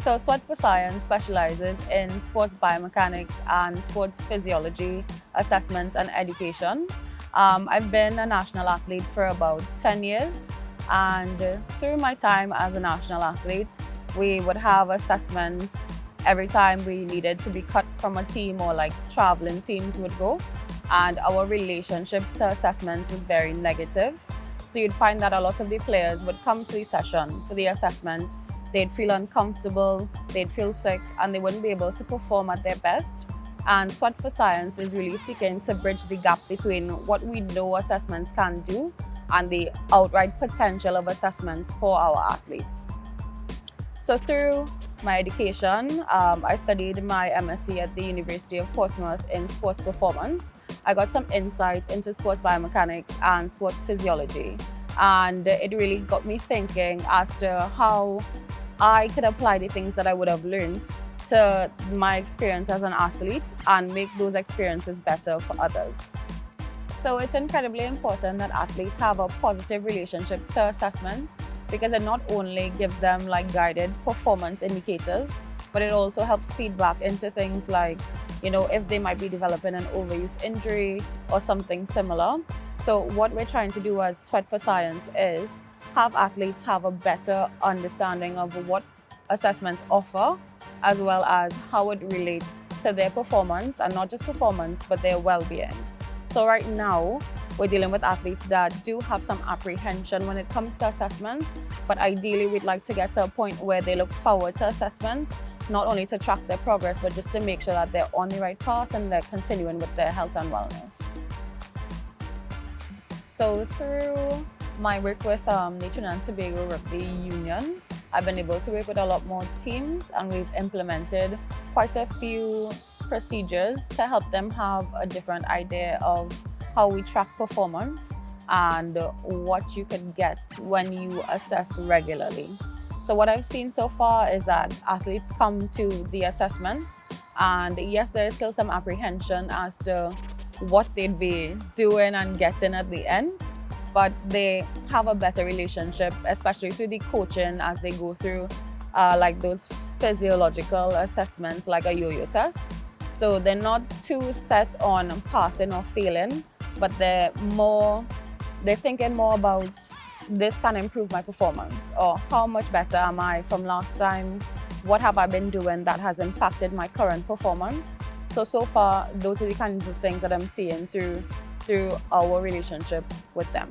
So Sweat for Science specializes in sports biomechanics and sports physiology assessments and education. I've been a national athlete for about 10 years, and through my time as a national athlete, we would have assessments every time we needed to be cut from a team or like traveling teams would go, and our relationship to assessments was very negative. So you'd find that a lot of the players would come to the session for the assessment, they'd feel uncomfortable, they'd feel sick, and they wouldn't be able to perform at their best. And Sweat for Science is really seeking to bridge the gap between what we know assessments can do and the outright potential of assessments for our athletes. So through my education, I studied my MSc at the University of Portsmouth in sports performance. I got some insight into sports biomechanics and sports physiology, and it really got me thinking as to how I could apply the things that I would have learned to my experience as an athlete and make those experiences better for others. So it's incredibly important that athletes have a positive relationship to assessments, because it not only gives them like guided performance indicators, but it also helps feedback into things like, if they might be developing an overuse injury or something similar. So what we're trying to do at Sweat for Science is have athletes have a better understanding of what assessments offer, as well as how it relates to their performance, and not just performance, but their well-being. So right now, we're dealing with athletes that do have some apprehension when it comes to assessments, but ideally we'd like to get to a point where they look forward to assessments, not only to track their progress, but just to make sure that they're on the right path and they're continuing with their health and wellness. So through my work with the Trinidad and Tobago Rugby Union, I've been able to work with a lot more teams, and we've implemented quite a few procedures to help them have a different idea of how we track performance and what you can get when you assess regularly. So what I've seen so far is that athletes come to the assessments, and yes, there is still some apprehension as to what they'd be doing and getting at the end, but they have a better relationship, especially through the coaching as they go through like those physiological assessments like a yo-yo test. So they're not too set on passing or failing, but they're thinking more about, this can improve my performance, or how much better am I from last time? What have I been doing that has impacted my current performance? So far, those are the kinds of things that I'm seeing through our relationship with them.